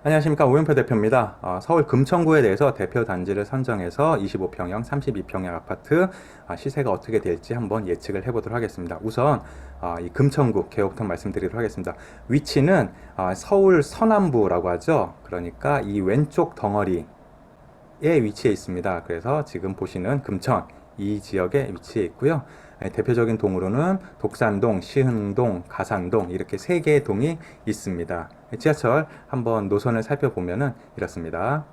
안녕하십니까, 오윤표 대표입니다. 서울 금천구에 대해서 대표 단지를 선정해서 25평형, 32평형 아파트 시세가 어떻게 될지 한번 예측을 해보도록 하겠습니다. 우선 이 금천구 개요부터 말씀드리도록 하겠습니다. 위치는 서울 서남부라고 하죠. 그러니까 이 왼쪽 덩어리에 위치해 있습니다. 그래서 지금 보시는 금천 이 지역에 위치해 있고요. 대표적인 동으로는 독산동, 시흥동, 가산동 이렇게 세 개의 동이 있습니다. 지하철 한번 노선을 살펴보면은 이렇습니다.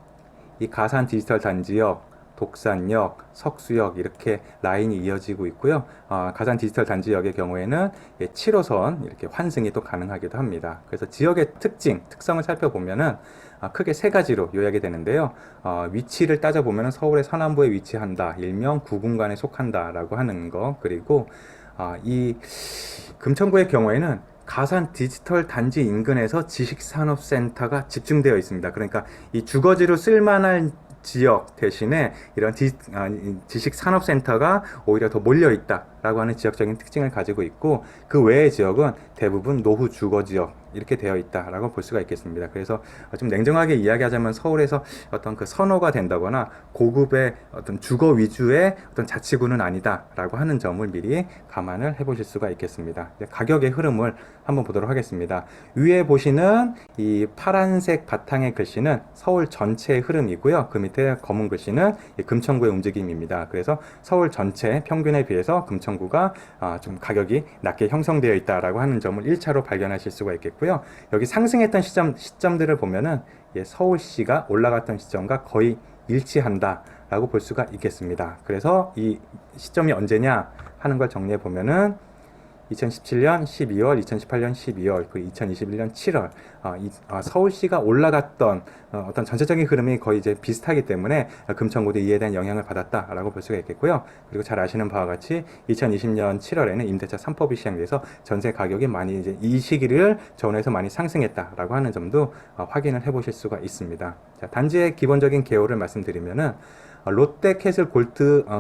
이 가산 디지털 단지역, 독산역, 석수역 이렇게 라인이 이어지고 있고요. 가산 디지털 단지역의 경우에는 7호선 이렇게 환승이 또 가능하기도 합니다. 그래서 지역의 특성을 살펴보면은 크게 세 가지로 요약이 되는데요. 위치를 따져보면 서울의 서남부에 위치한다, 일명 구분간에 속한다라고 하는 거, 그리고 이 금천구의 경우에는 가산 디지털 단지 인근에서 지식산업센터가 집중되어 있습니다. 그러니까 이 주거지로 쓸만한 지역 대신에 이런 지식산업센터가 오히려 더 몰려있다라고 하는 지역적인 특징을 가지고 있고, 그 외의 지역은 대부분 노후 주거지역 이렇게 되어 있다라고 볼 수가 있겠습니다. 그래서 좀 냉정하게 이야기하자면 서울에서 어떤 그 선호가 된다거나 고급의 어떤 주거 위주의 어떤 자치구는 아니다라고 하는 점을 미리 감안을 해보실 수가 있겠습니다. 가격의 흐름을 한번 보도록 하겠습니다. 위에 보시는 이 파란색 바탕의 글씨는 서울 전체의 흐름이고요. 그 밑에 검은 글씨는 금천구의 움직임입니다. 그래서 서울 전체 평균에 비해서 금천구가 좀 가격이 낮게 형성되어 있다라고 하는 점을 1차로 발견하실 수가 있겠고요. 여기 상승했던 시점들을 보면은 서울시가 올라갔던 시점과 거의 일치한다라고 볼 수가 있겠습니다. 그래서 이 시점이 언제냐 하는 걸 정리해 보면은 2017년 12월, 2018년 12월, 그리고 2021년 7월, 서울시가 올라갔던 어떤 전체적인 흐름이 거의 이제 비슷하기 때문에 금천구도 이에 대한 영향을 받았다라고 볼 수가 있겠고요. 그리고 잘 아시는 바와 같이 2020년 7월에는 임대차 3법이 시행돼서 전세 가격이 많이 이제 이 시기를 전후해서 많이 상승했다라고 하는 점도 확인을 해보실 수가 있습니다. 자, 단지의 기본적인 개요를 말씀드리면은 롯데캐슬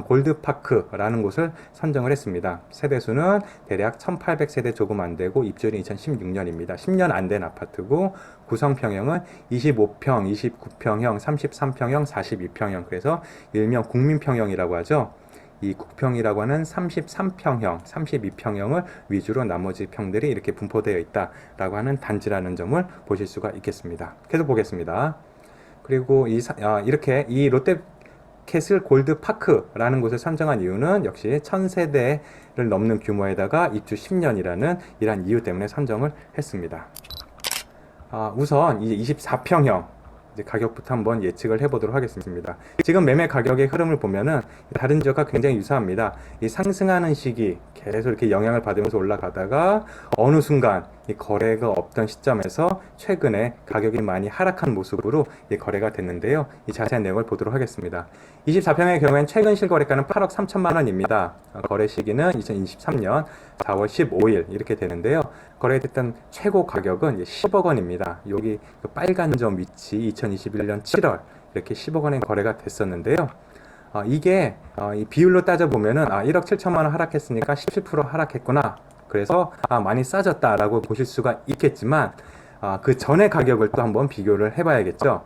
골드파크라는 곳을 선정을 했습니다. 세대수는 대략 1800세대 조금 안 되고 입주율이 2016년입니다. 10년 안 된 아파트고 구성평형은 25평, 29평형, 33평형, 42평형, 그래서 일명 국민평형이라고 하죠. 이 국평이라고 하는 33평형, 32평형을 위주로 나머지 평들이 이렇게 분포되어 있다라고 하는 단지라는 점을 보실 수가 있겠습니다. 계속 보겠습니다. 그리고 이렇게 이 롯데 캐슬 골드파크라는 곳을 선정한 이유는 역시 1000세대를 넘는 규모에다가 입주 10년이라는 이러한 이유 때문에 선정을 했습니다. 우선 이제 24평형 가격부터 한번 예측을 해보도록 하겠습니다. 지금 매매 가격의 흐름을 보면은 다른 지역과 굉장히 유사합니다. 이 상승하는 시기 계속 이렇게 영향을 받으면서 올라가다가 어느 순간 이 거래가 없던 시점에서 최근에 가격이 많이 하락한 모습으로 이 거래가 됐는데요. 이 자세한 내용을 보도록 하겠습니다. 24평의 경우엔 최근 실거래가는 8억 3천만 원입니다. 거래 시기는 2023년 4월 15일 이렇게 되는데요. 거래됐던 최고 가격은 10억 원입니다. 여기 그 빨간 점 위치 2021년 7월 이렇게 10억 원에 거래가 됐었는데요. 이게 이 비율로 따져보면은 1억 7천만 원 하락했으니까 17% 하락했구나. 그래서 많이 싸졌다라고 보실 수가 있겠지만 그 전의 가격을 또 한번 비교를 해봐야겠죠.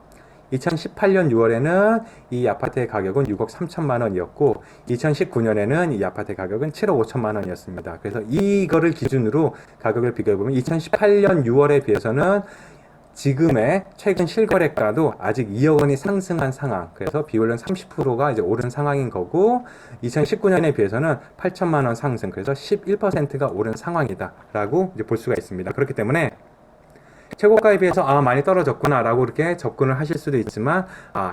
2018년 6월에는 이 아파트의 가격은 6억 3천만 원이었고 2019년에는 이 아파트의 가격은 7억 5천만 원이었습니다. 그래서 이거를 기준으로 가격을 비교해보면 2018년 6월에 비해서는 지금의 최근 실거래가도 아직 2억 원이 상승한 상황. 그래서 비율은 30%가 이제 오른 상황인 거고 2019년에 비해서는 8천만 원 상승. 그래서 11%가 오른 상황이다라고 이제 볼 수가 있습니다. 그렇기 때문에 최고가에 비해서 많이 떨어졌구나 라고 이렇게 접근을 하실 수도 있지만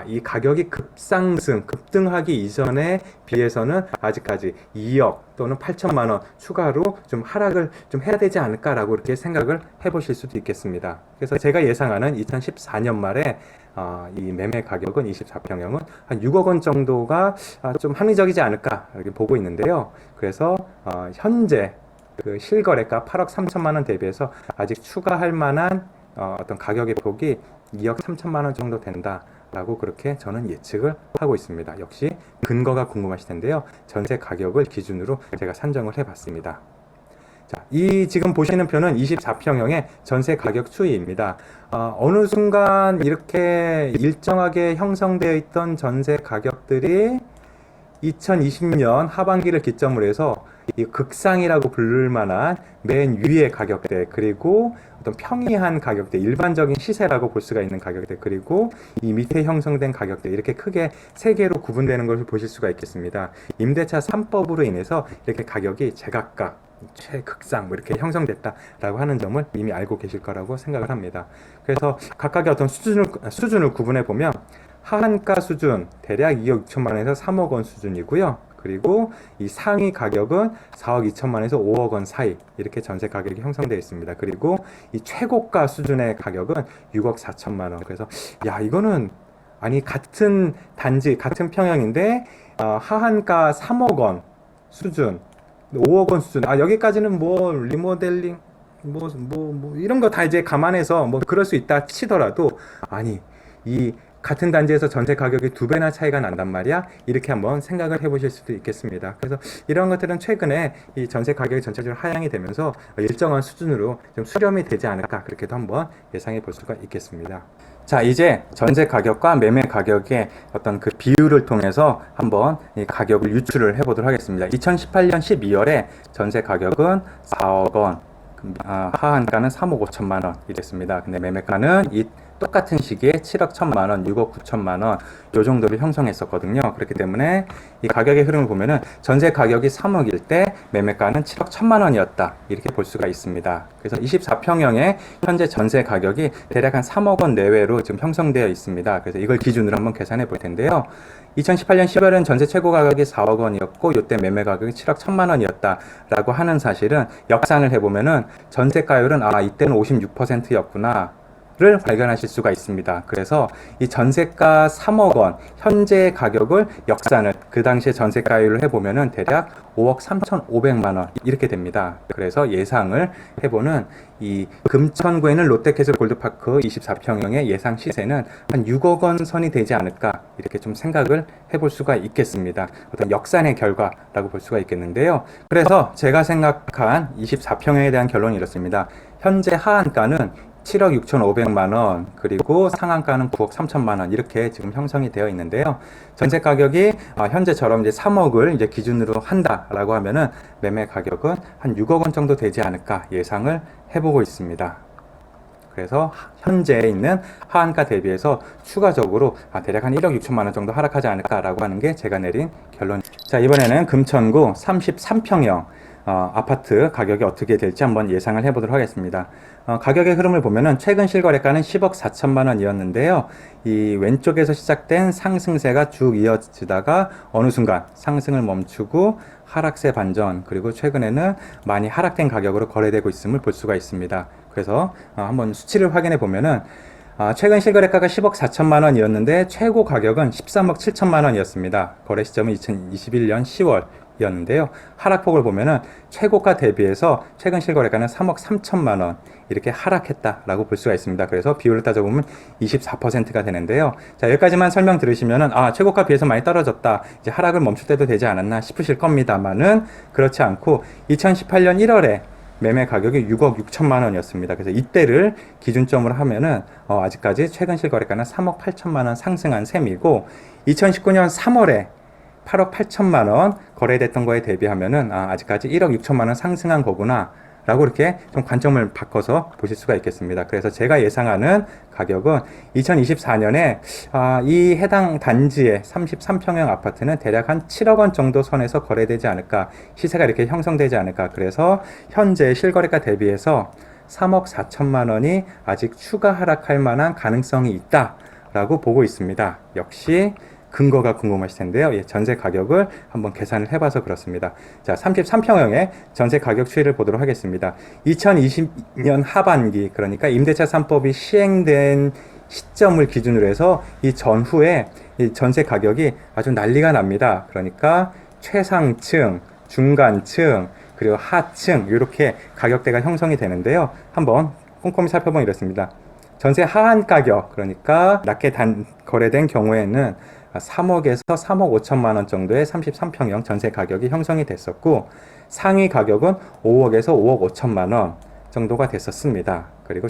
이 가격이 급상승, 급등하기 이전에 비해서는 아직까지 2억 또는 8천만 원 추가로 좀 하락을 좀 해야 되지 않을까 라고 이렇게 생각을 해보실 수도 있겠습니다. 그래서 제가 예상하는 2014년 말에 이 매매 가격은 24평형은 한 6억 원 정도가 좀 합리적이지 않을까 이렇게 보고 있는데요. 그래서 현재 그 실거래가 8억 3천만 원 대비해서 아직 추가할 만한 어떤 가격의 폭이 2억 3천만 원 정도 된다라고 그렇게 저는 예측을 하고 있습니다. 역시 근거가 궁금하실 텐데요. 전세 가격을 기준으로 제가 산정을 해봤습니다. 자, 이 지금 보시는 표는 24평형의 전세 가격 추이입니다. 어느 순간 이렇게 일정하게 형성되어 있던 전세 가격들이 2020년 하반기를 기점으로 해서 이 극상이라고 부를 만한 맨 위의 가격대, 그리고 어떤 평이한 가격대, 일반적인 시세라고 볼 수가 있는 가격대, 그리고 이 밑에 형성된 가격대, 이렇게 크게 세 개로 구분되는 것을 보실 수가 있겠습니다. 임대차 3법으로 인해서 이렇게 가격이 제각각 최극상 뭐 이렇게 형성됐다라고 하는 점을 이미 알고 계실 거라고 생각을 합니다. 그래서 각각의 어떤 수준을 구분해 보면 하한가 수준 대략 2억 6천만 원에서 3억 원 수준이고요. 그리고 이 상위 가격은 4억 2천만 원에서 5억 원 사이, 이렇게 전세 가격이 형성되어 있습니다. 그리고 이 최고가 수준의 가격은 6억 4천만 원. 그래서 이거는 아니 같은 단지 같은 평형인데 하한가 3억 원 수준, 5억 원 수준, 여기까지는 뭐 리모델링 뭐 이런 거 다 이제 감안해서 뭐 그럴 수 있다 치더라도, 아니 이 같은 단지에서 전세 가격이 2배나 차이가 난단 말이야. 이렇게 한번 생각을 해보실 수도 있겠습니다. 그래서 이런 것들은 최근에 이 전세 가격이 전체적으로 하향이 되면서 일정한 수준으로 좀 수렴이 되지 않을까, 그렇게도 한번 예상해 볼 수가 있겠습니다. 자, 이제 전세 가격과 매매 가격의 어떤 그 비율을 통해서 한번 이 가격을 유추를 해보도록 하겠습니다. 2018년 12월에 전세 가격은 4억 원, 하한가는 3억 5천만 원 이랬습니다. 근데 매매가는 이 똑같은 시기에 7억 1천만 원, 6억 9천만 원, 요 정도를 형성했었거든요. 그렇기 때문에 이 가격의 흐름을 보면은 전세 가격이 3억일 때 매매가는 7억 1천만 원이었다, 이렇게 볼 수가 있습니다. 그래서 24평형의 현재 전세 가격이 대략 한 3억 원 내외로 지금 형성되어 있습니다. 그래서 이걸 기준으로 한번 계산해 볼 텐데요. 2018년 10월에는 전세 최고 가격이 4억 원이었고 이때 매매 가격이 7억 1천만 원이었다라고 하는 사실은 역산을 해보면은 전세가율은 이때는 56%였구나 를 발견하실 수가 있습니다. 그래서 이 전세가 3억 원 현재 가격을 역산을 그 당시에 전세가율을 해보면은 대략 5억 3,500만 원 이렇게 됩니다. 그래서 예상을 해보는 이 금천구에 있는 롯데캐슬 골드파크 24평형의 예상 시세는 한 6억 원 선이 되지 않을까, 이렇게 좀 생각을 해볼 수가 있겠습니다. 어떤 역산의 결과라고 볼 수가 있겠는데요. 그래서 제가 생각한 24평형에 대한 결론이 이렇습니다. 현재 하한가는 7억 6,500만 원, 그리고 상한가는 9억 3천만 원, 이렇게 지금 형성이 되어 있는데요. 전세 가격이 현재처럼 이제 3억을 이제 기준으로 한다라고 하면은 매매 가격은 한 6억 원 정도 되지 않을까 예상을 해보고 있습니다. 그래서 현재 있는 하한가 대비해서 추가적으로 대략 한 1억 6천만 원 정도 하락하지 않을까라고 하는 게 제가 내린 결론입니다. 자, 이번에는 금천구 33평형 아파트 가격이 어떻게 될지 한번 예상을 해보도록 하겠습니다. 가격의 흐름을 보면은 최근 실거래가는 10억 4천만 원이었는데요. 이 왼쪽에서 시작된 상승세가 쭉 이어지다가 어느 순간 상승을 멈추고 하락세 반전, 그리고 최근에는 많이 하락된 가격으로 거래되고 있음을 볼 수가 있습니다. 그래서 한번 수치를 확인해 보면은 최근 실거래가가 10억 4천만 원이었는데 최고 가격은 13억 7천만 원이었습니다. 거래 시점은 2021년 10월 이었는데요. 하락폭을 보면은 최고가 대비해서 최근 실거래가는 3억 3천만 원 이렇게 하락했다라고 볼 수가 있습니다. 그래서 비율을 따져보면 24%가 되는데요. 자, 여기까지만 설명 들으시면은 최고가 비해서 많이 떨어졌다, 이제 하락을 멈출 때도 되지 않았나 싶으실 겁니다만은 그렇지 않고 2018년 1월에 매매 가격이 6억 6천만 원이었습니다. 그래서 이때를 기준점으로 하면은 아직까지 최근 실거래가는 3억 8천만 원 상승한 셈이고, 2019년 3월에 8억 8천만 원 거래됐던 거에 대비하면은 아직까지 1억 6천만 원 상승한 거구나 라고 이렇게 좀 관점을 바꿔서 보실 수가 있겠습니다. 그래서 제가 예상하는 가격은 2024년에 이 해당 단지의 33평형 아파트는 대략 한 7억 원 정도 선에서 거래되지 않을까, 시세가 이렇게 형성되지 않을까. 그래서 현재 실거래가 대비해서 3억 4천만 원이 아직 추가 하락할 만한 가능성이 있다 라고 보고 있습니다. 역시 근거가 궁금하실 텐데요. 전세 가격을 한번 계산을 해봐서 그렇습니다. 자, 33평형의 전세 가격 추이를 보도록 하겠습니다. 2020년 하반기, 그러니까 임대차 3법이 시행된 시점을 기준으로 해서 이 전후에 이 전세 가격이 아주 난리가 납니다. 그러니까 최상층, 중간층, 그리고 하층, 이렇게 가격대가 형성이 되는데요. 한번 꼼꼼히 살펴보면 이렇습니다. 전세 하한 가격, 그러니까 낮게 거래된 경우에는 3억에서 3억 5천만 원 정도의 33평형 전세 가격이 형성이 됐었고, 상위 가격은 5억에서 5억 5천만 원 정도가 됐었습니다. 그리고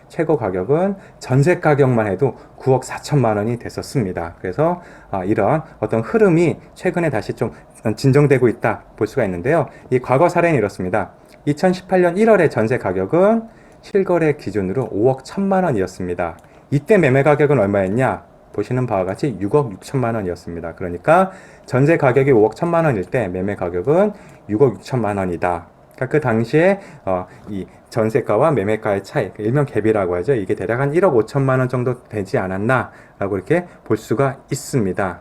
최고 가격은 전세 가격만 해도 9억 4천만 원이 됐었습니다. 그래서 이런 어떤 흐름이 최근에 다시 좀 진정되고 있다 볼 수가 있는데요. 이 과거 사례는 이렇습니다. 2018년 1월에 전세 가격은 실거래 기준으로 5억 1천만 원이었습니다. 이때 매매 가격은 얼마였냐? 보시는 바와 같이 6억 6천만 원이었습니다. 그러니까 전세 가격이 5억 1천만 원일 때 매매 가격은 6억 6천만 원이다. 그러니까 그 당시에 이 전세가와 매매가의 차이, 일명 갭이라고 하죠. 이게 대략 한 1억 5천만 원 정도 되지 않았나라고 이렇게 볼 수가 있습니다.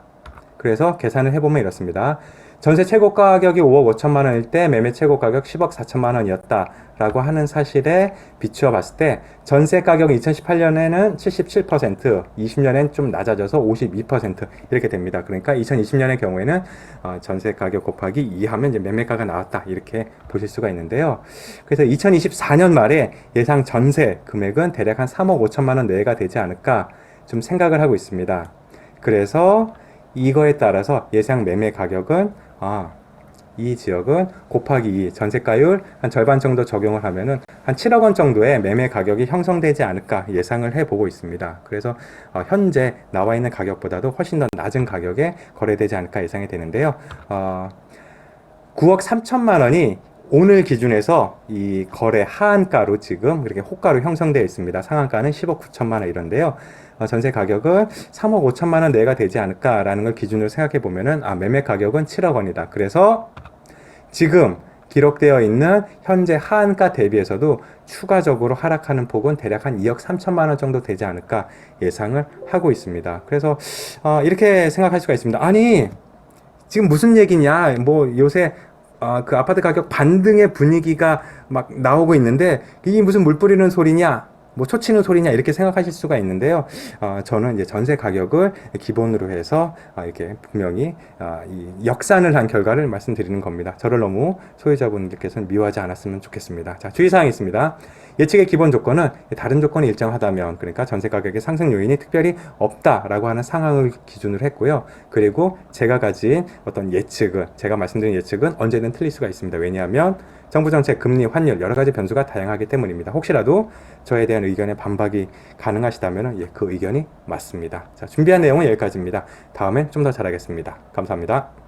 그래서 계산을 해보면 이렇습니다. 전세 최고 가격이 5억 5천만 원일 때 매매 최고 가격 10억 4천만 원이었다라고 하는 사실에 비추어 봤을 때 전세 가격은 2018년에는 77%, 20년엔 좀 낮아져서 52% 이렇게 됩니다. 그러니까 2020년의 경우에는 전세 가격 곱하기 2 하면 이제 매매가가 나왔다 이렇게 보실 수가 있는데요. 그래서 2024년 말에 예상 전세 금액은 대략 한 3억 5천만 원 내외가 되지 않을까 좀 생각을 하고 있습니다. 그래서 이거에 따라서 예상 매매 가격은 이 지역은 곱하기 2 전세가율 한 절반 정도 적용을 하면은 한 7억 원 정도의 매매 가격이 형성되지 않을까 예상을 해보고 있습니다. 그래서 현재 나와 있는 가격보다도 훨씬 더 낮은 가격에 거래되지 않을까 예상이 되는데요. 9억 3천만 원이 오늘 기준에서 이 거래 하한가로 지금 이렇게 호가로 형성되어 있습니다. 상한가는 10억 9천만 원 이런데요. 전세 가격은 3억 5천만 원 내가 되지 않을까라는 걸 기준으로 생각해 보면은 매매 가격은 7억 원이다. 그래서 지금 기록되어 있는 현재 하한가 대비해서도 추가적으로 하락하는 폭은 대략 한 2억 3천만 원 정도 되지 않을까 예상을 하고 있습니다. 그래서 이렇게 생각할 수가 있습니다. 아니 지금 무슨 얘기냐? 뭐 요새 그 아파트 가격 반등의 분위기가 막 나오고 있는데 이게 무슨 물 뿌리는 소리냐? 뭐 초치는 소리냐 이렇게 생각하실 수가 있는데요. 저는 이제 전세 가격을 기본으로 해서 이렇게 분명히 이 역산을 한 결과를 말씀드리는 겁니다. 저를 너무 소유자분들께서는 미워하지 않았으면 좋겠습니다. 자, 주의사항이 있습니다. 예측의 기본 조건은 다른 조건이 일정하다면, 그러니까 전세 가격의 상승 요인이 특별히 없다라고 하는 상황을 기준으로 했고요. 그리고 제가 가진 어떤 예측은, 제가 말씀드린 예측은 언제든 틀릴 수가 있습니다. 왜냐하면 정부 정책, 금리, 환율 여러 가지 변수가 다양하기 때문입니다. 혹시라도 저에 대한 의견에 반박이 가능하시다면 그 의견이 맞습니다. 자, 준비한 내용은 여기까지입니다. 다음엔 좀 더 잘하겠습니다. 감사합니다.